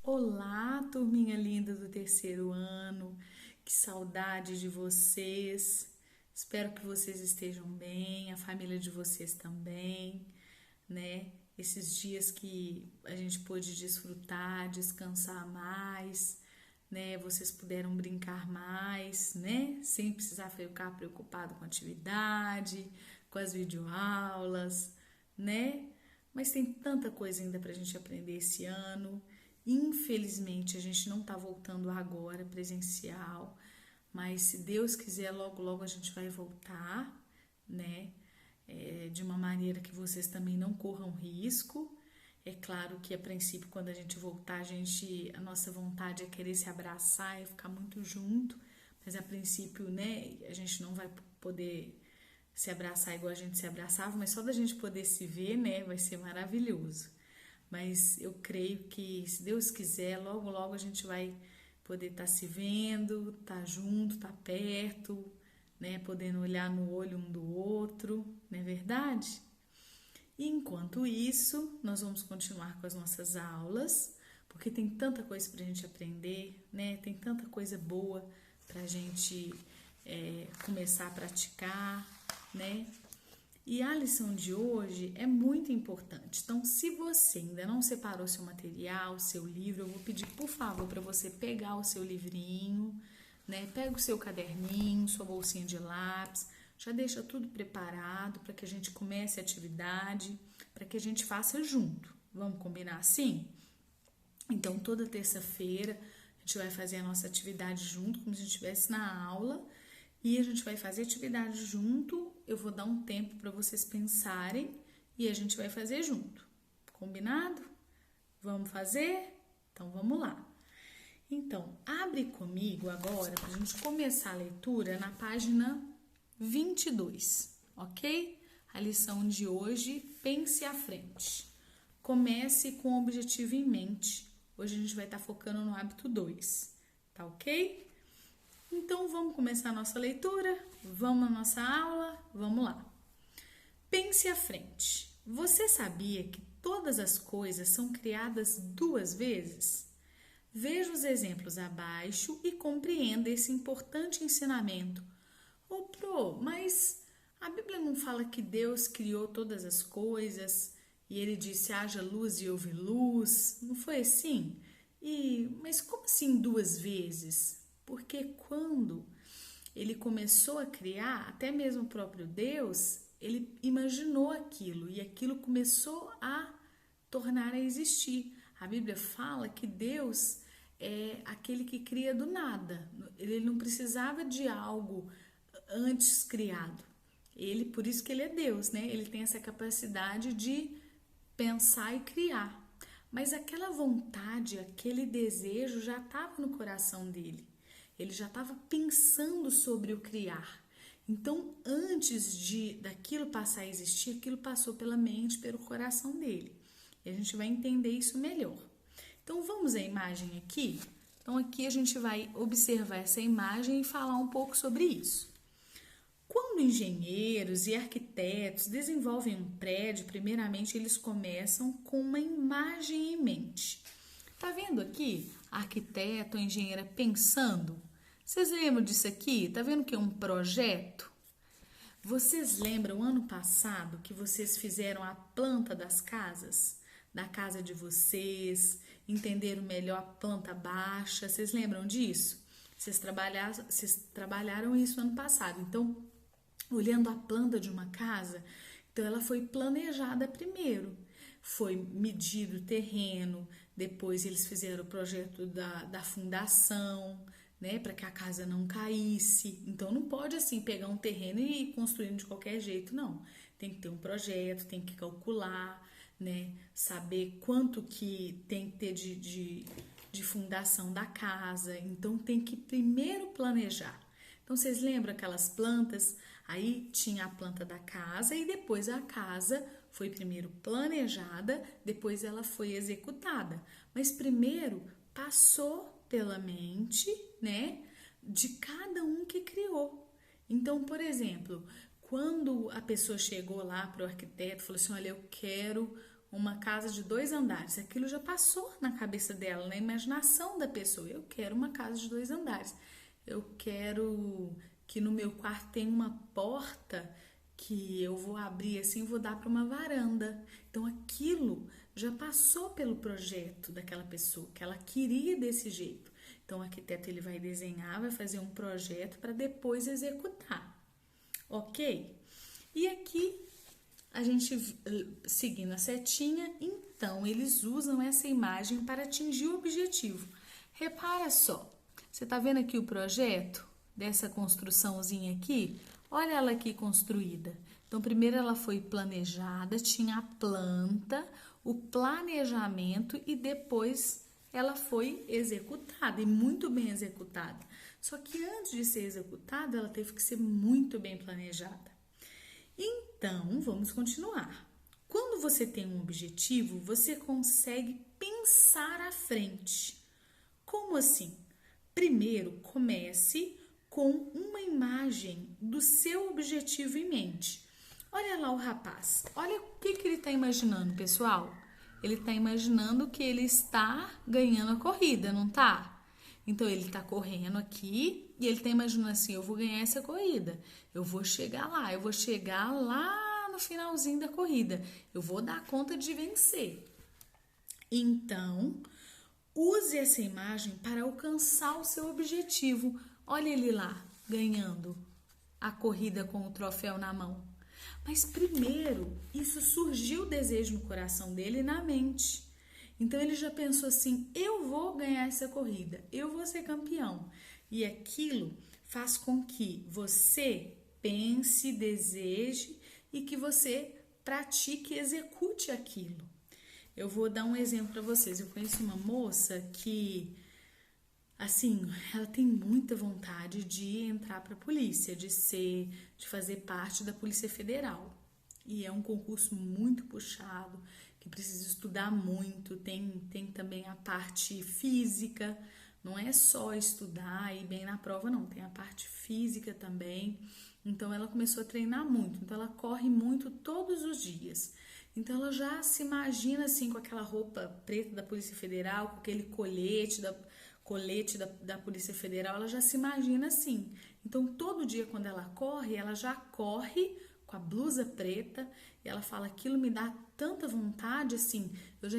Olá, turminha linda do terceiro ano, que saudade de vocês. Espero que vocês estejam bem, a família de vocês também, né? Esses dias que a gente pôde desfrutar, descansar mais, né? Vocês puderam brincar mais, né? Sem precisar ficar preocupado com a atividade, com as videoaulas, né? Mas tem tanta coisa ainda pra gente aprender esse ano. Infelizmente, a gente não tá voltando agora presencial, mas se Deus quiser, logo, logo a gente vai voltar, né? De uma maneira que vocês também não corram risco. É claro que a princípio, quando a gente voltar, a nossa vontade é querer se abraçar e ficar muito junto, mas a princípio, né, a gente não vai poder se abraçar igual a gente se abraçava, mas só da gente poder se ver, né, vai ser maravilhoso. Mas eu creio que, se Deus quiser, logo, logo a gente vai poder estar se vendo, estar junto, estar perto, né? Podendo olhar no olho um do outro, não é verdade? E enquanto isso, nós vamos continuar com as nossas aulas, porque tem tanta coisa para a gente aprender, né? Tem tanta coisa boa para a gente começar a praticar, né? E a lição de hoje é muito importante. Então, se você ainda não separou seu material, seu livro, eu vou pedir, por favor, para você pegar o seu livrinho, né? Pega o seu caderninho, sua bolsinha de lápis, já deixa tudo preparado para que a gente comece a atividade, para que a gente faça junto. Vamos combinar assim? Então, toda terça-feira a gente vai fazer a nossa atividade junto, como se a gente estivesse na aula, e a gente vai fazer atividade junto. Eu vou dar um tempo para vocês pensarem e a gente vai fazer junto. Combinado? Vamos fazer? Então vamos lá. Então, abre comigo agora para a gente começar a leitura na página 22, ok? A lição de hoje, pense à frente. Comece com o objetivo em mente. Hoje a gente vai estar focando no hábito 2, tá ok? Então vamos começar a nossa leitura? Vamos à nossa aula? Vamos lá. Pense à frente. Você sabia que todas as coisas são criadas duas vezes? Veja os exemplos abaixo e compreenda esse importante ensinamento. Ô, mas a Bíblia não fala que Deus criou todas as coisas e ele disse haja luz e houve luz? Não foi assim? Mas como assim duas vezes? Porque quando ele começou a criar, até mesmo o próprio Deus, ele imaginou aquilo e aquilo começou a tornar a existir. A Bíblia fala que Deus é aquele que cria do nada. Ele não precisava de algo antes criado. Ele, por isso que ele é Deus, né? Ele tem essa capacidade de pensar e criar. Mas aquela vontade, aquele desejo já estava no coração dele. Ele já estava pensando sobre o criar. Então, antes de daquilo passar a existir, aquilo passou pela mente, pelo coração dele. E a gente vai entender isso melhor. Então, vamos à imagem aqui? Então, aqui a gente vai observar essa imagem e falar um pouco sobre isso. Quando engenheiros e arquitetos desenvolvem um prédio, primeiramente eles começam com uma imagem em mente. Tá vendo aqui a arquiteto, a engenheira pensando? Vocês lembram disso aqui? Tá vendo que é um projeto? Vocês lembram ano passado que vocês fizeram a planta das casas? Da casa de vocês, entenderam melhor a planta baixa? Vocês lembram disso? Vocês trabalharam isso ano passado. Então, olhando a planta de uma casa, então ela foi planejada primeiro. Foi medido o terreno, depois eles fizeram o projeto da fundação, né, para que a casa não caísse. Então não pode assim pegar um terreno e ir construindo de qualquer jeito, não. Tem que ter um projeto, tem que calcular, né, saber quanto que tem que ter de fundação da casa. Então tem que primeiro planejar. Então vocês lembram aquelas plantas? Aí tinha a planta da casa e depois a casa foi primeiro planejada, depois ela foi executada. Mas primeiro passou pela mente, né, de cada um que criou. Então, por exemplo, quando a pessoa chegou lá para o arquiteto, falou assim: olha, eu quero uma casa de 2 andares. Aquilo já passou na cabeça dela, na imaginação da pessoa. Eu quero uma casa de 2 andares. Eu quero que no meu quarto tenha uma porta que eu vou abrir assim e vou dar para uma varanda. Então aquilo já passou pelo projeto daquela pessoa, que ela queria desse jeito. Então o arquiteto ele vai desenhar, vai fazer um projeto para depois executar. Ok? E aqui a gente seguindo a setinha, então eles usam essa imagem para atingir o objetivo. Repara só, você está vendo aqui o projeto dessa construçãozinha aqui? Olha ela aqui construída. Então, primeiro ela foi planejada, tinha a planta, o planejamento e depois ela foi executada e muito bem executada. Só que antes de ser executada, ela teve que ser muito bem planejada. Então, vamos continuar. Quando você tem um objetivo, você consegue pensar à frente. Como assim? Primeiro, comece com uma imagem do seu objetivo em mente. Olha lá o rapaz. Olha o que ele está imaginando, pessoal. Ele está imaginando que ele está ganhando a corrida, não tá? Então, ele está correndo aqui e ele está imaginando assim, eu vou ganhar essa corrida. Eu vou chegar lá no finalzinho da corrida. Eu vou dar conta de vencer. Então, use essa imagem para alcançar o seu objetivo. Olha ele lá, ganhando a corrida com o troféu na mão. Mas primeiro, isso surgiu o desejo no coração dele e na mente. Então ele já pensou assim, eu vou ganhar essa corrida, eu vou ser campeão. E aquilo faz com que você pense, deseje e que você pratique e execute aquilo. Eu vou dar um exemplo para vocês. Eu conheço uma moça que, assim, ela tem muita vontade de entrar para a polícia, de fazer parte da Polícia Federal. E é um concurso muito puxado, que precisa estudar muito. Tem também a parte física, não é só estudar e ir bem na prova, não. Tem a parte física também. Então, ela começou a treinar muito. Então, ela corre muito todos os dias. Então, ela já se imagina assim com aquela roupa preta da Polícia Federal, com aquele colete da Polícia Federal, ela já se imagina assim. Então, todo dia quando ela corre, ela já corre com a blusa preta e ela fala, aquilo me dá tanta vontade, assim, eu já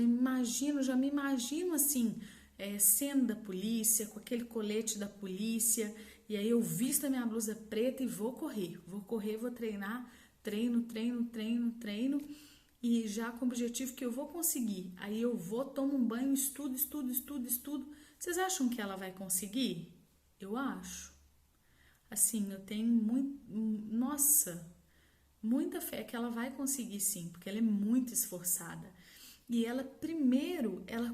me imagino assim, sendo da polícia, com aquele colete da polícia, e aí eu visto a minha blusa preta e vou correr, vou treinar, treino, e já com o objetivo que eu vou conseguir. Aí eu vou, tomo um banho, estudo. Vocês acham que ela vai conseguir? Eu acho. Assim, eu tenho muita fé que ela vai conseguir sim, porque ela é muito esforçada. E ela primeiro, ela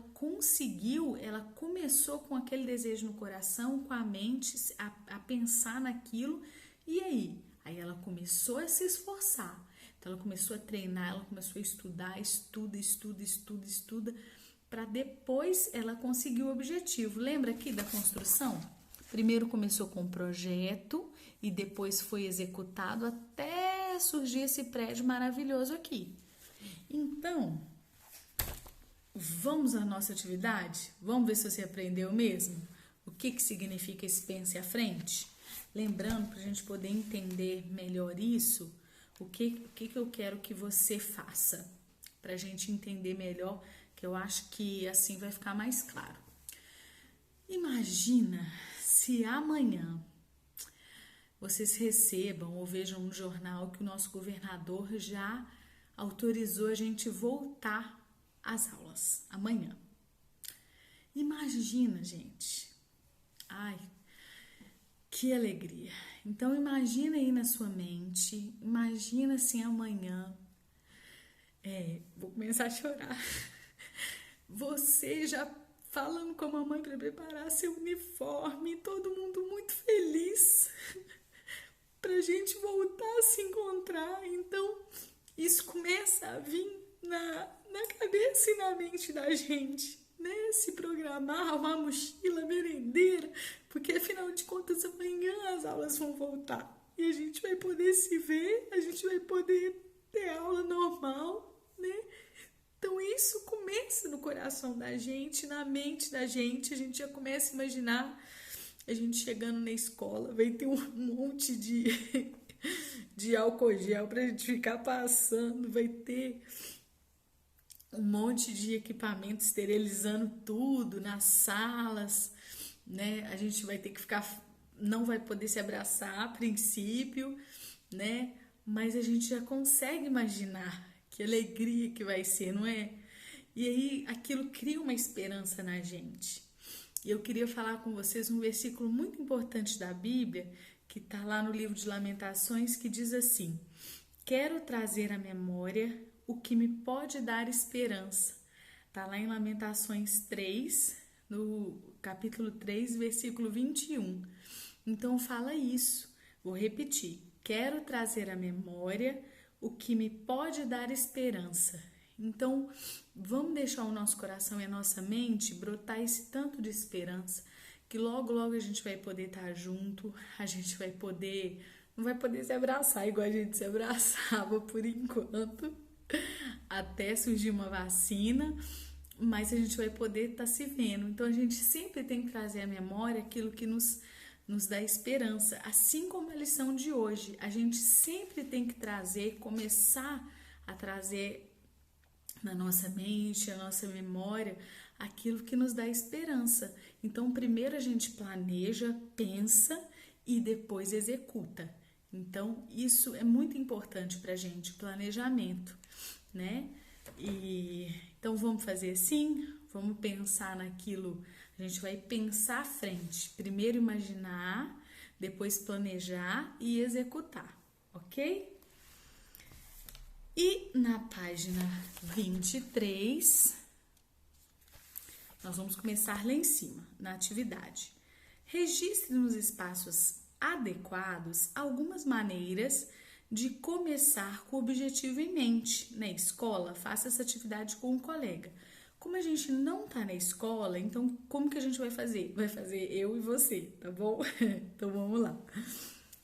começou com aquele desejo no coração, com a mente, a pensar naquilo, e aí? Aí ela começou a se esforçar. Então, ela começou a treinar, ela começou a estudar, estuda, para depois ela conseguir o objetivo. Lembra aqui da construção? Primeiro começou com um projeto e depois foi executado até surgir esse prédio maravilhoso aqui. Então, vamos à nossa atividade? Vamos ver se você aprendeu mesmo? O que significa esse pense à frente? Lembrando, para a gente poder entender melhor isso, o que eu quero que você faça, para a gente entender melhor, que eu acho que assim vai ficar mais claro. Imagina se amanhã vocês recebam ou vejam no jornal que o nosso governador já autorizou a gente voltar às aulas amanhã. Imagina, gente. Ai, que alegria. Então, imagina aí na sua mente, imagina assim amanhã, vou começar a chorar, você já falando com a mamãe para preparar seu uniforme, todo mundo muito feliz, pra gente voltar a se encontrar. Então, isso começa a vir na cabeça e na mente da gente, né? Se programar, uma mochila, merendeira, porque afinal de contas amanhã as aulas vão voltar e a gente vai poder se ver, a gente vai poder ter aula normal, né? Então isso começa no coração da gente, na mente da gente, a gente já começa a imaginar a gente chegando na escola, vai ter um monte de álcool gel pra gente ficar passando, vai ter um monte de equipamento esterilizando tudo nas salas, né? A gente vai ter que ficar, não vai poder se abraçar a princípio, né? Mas a gente já consegue imaginar que alegria que vai ser, não é? E aí aquilo cria uma esperança na gente. E eu queria falar com vocês um versículo muito importante da Bíblia, que está lá no livro de Lamentações, que diz assim: quero trazer à memória o que me pode dar esperança. Está lá em Lamentações 3, no capítulo 3, versículo 21. Então fala isso. Vou repetir. Quero trazer à memória o que me pode dar esperança. Então, vamos deixar o nosso coração e a nossa mente brotar esse tanto de esperança, que logo, logo a gente vai poder estar junto, a gente vai poder, não vai poder se abraçar igual a gente se abraçava por enquanto, até surgir uma vacina, mas a gente vai poder estar se vendo. Então, a gente sempre tem que trazer à memória aquilo que nos dá esperança, assim como a lição de hoje. A gente sempre tem que trazer, começar a trazer na nossa mente, na nossa memória, aquilo que nos dá esperança. Então, primeiro a gente planeja, pensa e depois executa. Então, isso é muito importante pra gente, planejamento, né? Então, vamos fazer assim, vamos pensar naquilo, a gente vai pensar à frente. Primeiro imaginar, depois planejar e executar, ok? E na página 23, nós vamos começar lá em cima, na atividade. Registre nos espaços adequados algumas maneiras de começar com o objetivo em mente. Na escola, faça essa atividade com um colega. Como a gente não está na escola, então como que a gente vai fazer? Vai fazer eu e você, tá bom? Então vamos lá.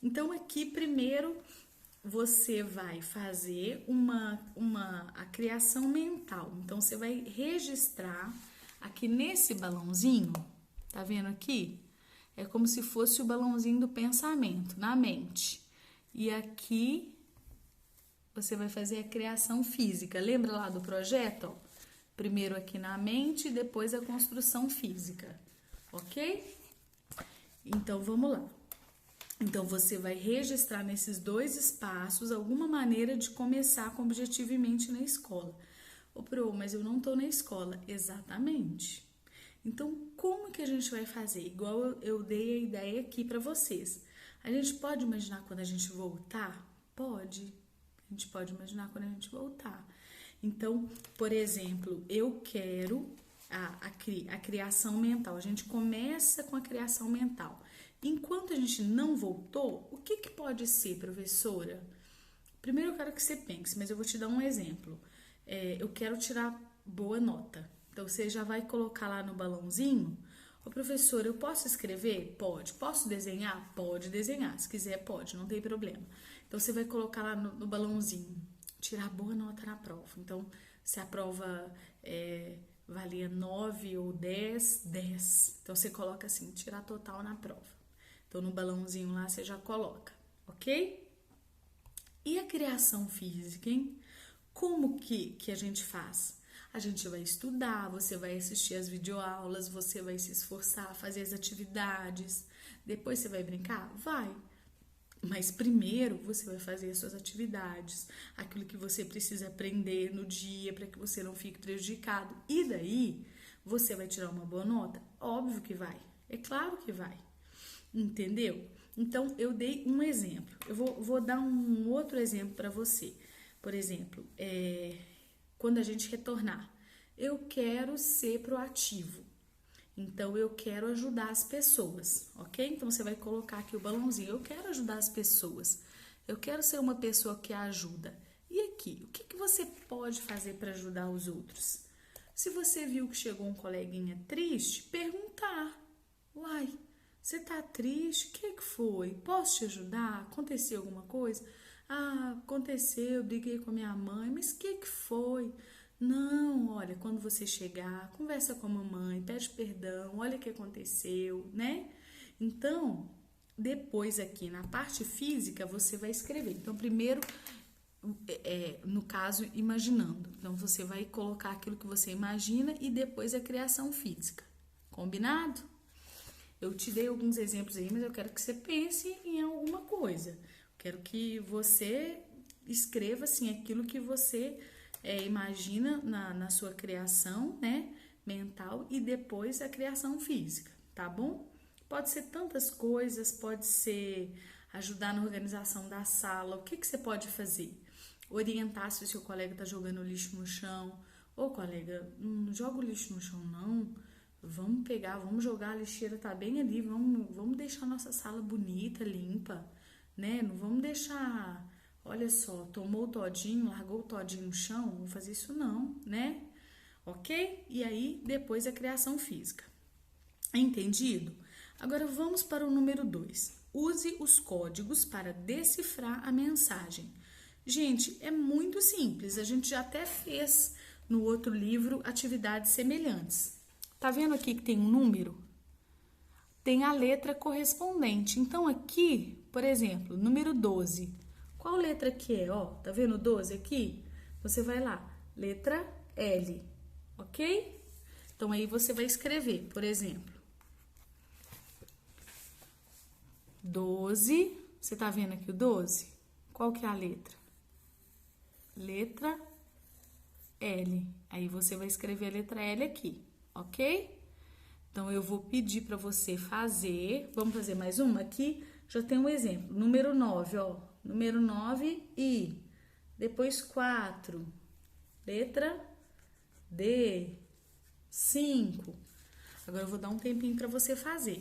Então aqui primeiro você vai fazer a criação mental. Então, você vai registrar aqui nesse balãozinho, tá vendo aqui? É como se fosse o balãozinho do pensamento, na mente. E aqui, você vai fazer a criação física. Lembra lá do projeto? Ó? Primeiro aqui na mente, depois a construção física, ok? Então, vamos lá. Então, você vai registrar nesses dois espaços alguma maneira de começar com objetivo em mente na escola. Ô, Pro, mas eu não tô na escola. Exatamente. Então, como que a gente vai fazer? Igual eu dei a ideia aqui para vocês. A gente pode imaginar quando a gente voltar? Pode. A gente pode imaginar quando a gente voltar. Então, por exemplo, eu quero a criação mental. A gente começa com a criação mental. Enquanto a gente não voltou, o que pode ser, professora? Primeiro eu quero que você pense, mas eu vou te dar um exemplo. Eu quero tirar boa nota. Então, você já vai colocar lá no balãozinho. Ô, professora, eu posso escrever? Pode. Posso desenhar? Pode desenhar. Se quiser, pode, não tem problema. Então, você vai colocar lá no balãozinho, tirar boa nota na prova. Então, se a prova valia 9 ou 10, 10. Então, você coloca assim, tirar total na prova. Então, no balãozinho lá, você já coloca, ok? E a criação física, hein? Como que a gente faz? A gente vai estudar, você vai assistir as videoaulas, você vai se esforçar, fazer as atividades. Depois você vai brincar? Vai. Mas primeiro você vai fazer as suas atividades, aquilo que você precisa aprender no dia para que você não fique prejudicado. E daí, você vai tirar uma boa nota? Óbvio que vai. É claro que vai. Entendeu? Então, eu dei um exemplo. Eu vou dar um outro exemplo para você. Por exemplo, quando a gente retornar, eu quero ser proativo. Então, eu quero ajudar as pessoas, ok? Então, você vai colocar aqui o balãozinho. Eu quero ajudar as pessoas. Eu quero ser uma pessoa que ajuda. E aqui, o que você pode fazer para ajudar os outros? Se você viu que chegou um coleguinha triste, perguntar. Uai, você tá triste? O que foi? Posso te ajudar? Aconteceu alguma coisa? Ah, aconteceu, eu briguei com a minha mãe, mas o que foi? Não, olha, quando você chegar, conversa com a mamãe, pede perdão, olha o que aconteceu, né? Então, depois aqui na parte física, você vai escrever. Então, primeiro, no caso, imaginando. Então, você vai colocar aquilo que você imagina e depois a criação física. Combinado? Eu te dei alguns exemplos aí, mas eu quero que você pense em alguma coisa. Quero que você escreva assim aquilo que você imagina na sua criação, né, mental e depois a criação física, tá bom? Pode ser tantas coisas, pode ser ajudar na organização da sala. O que que você pode fazer? Orientar se o seu colega está jogando lixo no chão. Ô, colega, não joga o lixo no chão, não. Vamos pegar, vamos jogar, a lixeira tá bem ali, vamos deixar a nossa sala bonita, limpa, né? Não vamos deixar, olha só, tomou o todinho, largou o todinho no chão, não vamos fazer isso não, né? Ok? E aí, depois a criação física. Entendido? Agora vamos para o número 2. Use os códigos para decifrar a mensagem. Gente, é muito simples, a gente já até fez no outro livro atividades semelhantes. Tá vendo aqui que tem um número? Tem a letra correspondente. Então, aqui, por exemplo, número 12. Qual letra que é? Ó, tá vendo o 12 aqui? Você vai lá, letra L, ok? Então, aí você vai escrever, por exemplo, 12. Você tá vendo aqui o 12? Qual que é a letra? Letra L. Aí, você vai escrever a letra L aqui. Ok? Então, eu vou pedir para você fazer. Vamos fazer mais uma aqui? Já tem um exemplo. Número 9, ó. Número 9 e depois 4. Letra D. 5. Agora, eu vou dar um tempinho para você fazer.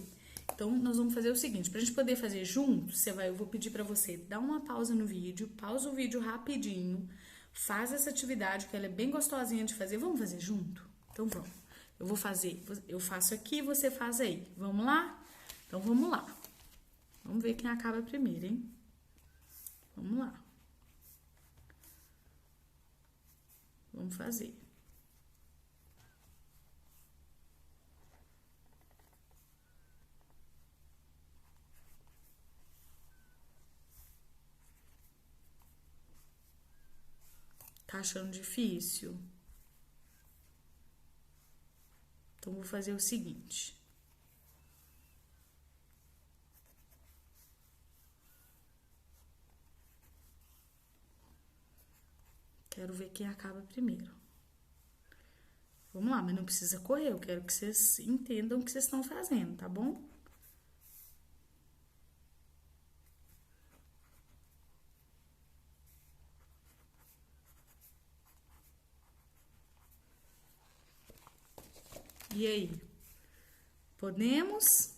Então, nós vamos fazer o seguinte. Para a gente poder fazer junto, eu vou pedir para você dar uma pausa no vídeo. Pausa o vídeo rapidinho. Faz essa atividade, que ela é bem gostosinha de fazer. Vamos fazer junto? Então, vamos. Eu vou fazer, eu faço aqui, você faz aí. Vamos lá? Então, vamos lá. Vamos ver quem acaba primeiro, hein? Vamos lá. Vamos fazer. Tá achando difícil? Então, vou fazer o seguinte. Quero ver quem acaba primeiro. Vamos lá, mas não precisa correr. Eu quero que vocês entendam o que vocês estão fazendo, tá bom? E aí? Podemos?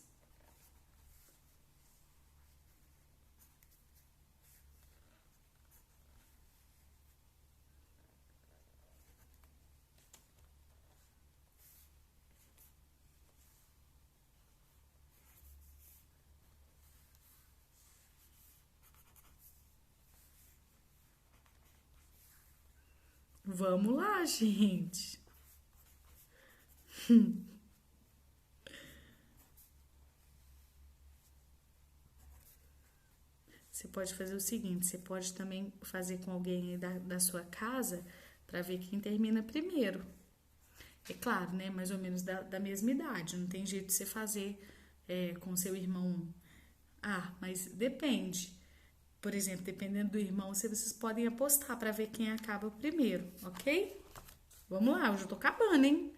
Vamos lá, gente. Você pode fazer o seguinte, você pode também fazer com alguém aí da sua casa para ver quem termina primeiro. É claro, né? Mais ou menos da mesma idade. Não tem jeito de você fazer com seu irmão. Ah, mas depende. Por exemplo, dependendo do irmão, vocês podem apostar para ver quem acaba primeiro, ok? Vamos lá, eu já tô acabando, hein?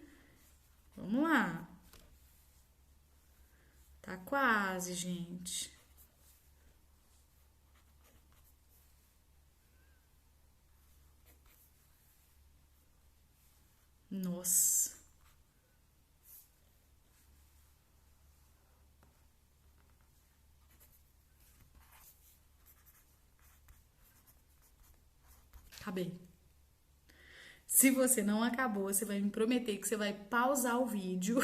Vamos lá. Tá quase, gente. Nossa. Acabei. Se você não acabou, você vai me prometer que você vai pausar o vídeo,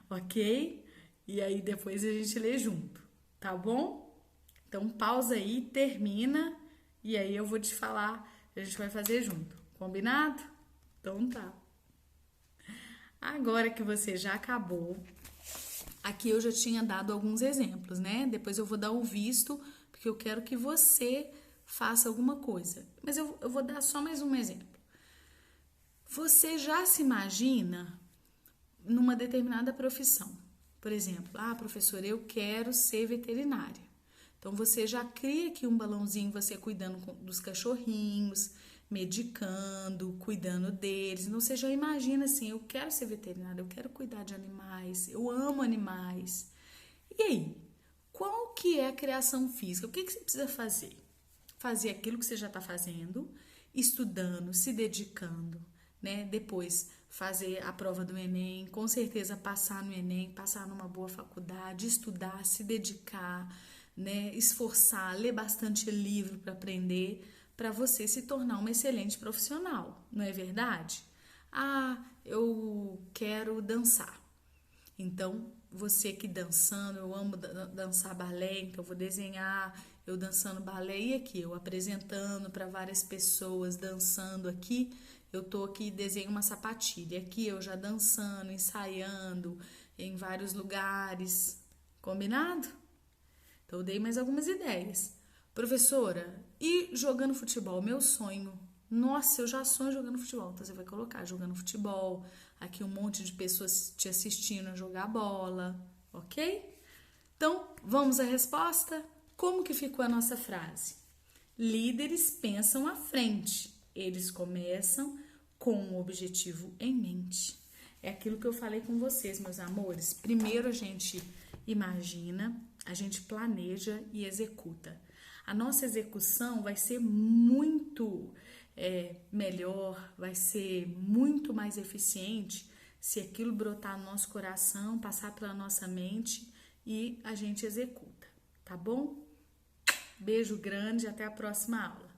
ok? E aí depois a gente lê junto, tá bom? Então pausa aí, termina e aí eu vou te falar, a gente vai fazer junto, combinado? Então tá. Agora que você já acabou, aqui eu já tinha dado alguns exemplos, né? Depois eu vou dar o visto, porque eu quero que você faça alguma coisa. Mas eu vou dar só mais um exemplo. Você já se imagina numa determinada profissão? Por exemplo, professora, eu quero ser veterinária. Então você já cria aqui um balãozinho, você cuidando dos cachorrinhos, medicando, cuidando deles. Então você já imagina assim, eu quero ser veterinária, eu quero cuidar de animais, eu amo animais. E aí, qual que é a criação física? O que você precisa fazer? Fazer aquilo que você já está fazendo, estudando, se dedicando, né? Depois fazer a prova do Enem, com certeza passar no Enem, passar numa boa faculdade, estudar, se dedicar, né? Esforçar, ler bastante livro para aprender, para você se tornar uma excelente profissional, não é verdade? Eu quero dançar. Então, você que dançando, eu amo dançar balé, então eu vou desenhar eu dançando balé e aqui eu apresentando para várias pessoas, dançando aqui, eu tô aqui desenho uma sapatilha, aqui eu já dançando, ensaiando em vários lugares, combinado? Então eu dei mais algumas ideias. Professora, e jogando futebol, meu sonho. Nossa, eu já sonho jogando futebol. Então você vai colocar jogando futebol, aqui um monte de pessoas te assistindo a jogar bola, ok? Então, vamos à resposta? Como que ficou a nossa frase? Líderes pensam à frente. Eles começam com um objetivo em mente. É aquilo que eu falei com vocês, meus amores. Primeiro a gente imagina, a gente planeja e executa. A nossa execução vai ser muito melhor, vai ser muito mais eficiente se aquilo brotar no nosso coração, passar pela nossa mente e a gente executa, tá bom? Beijo grande, até a próxima aula.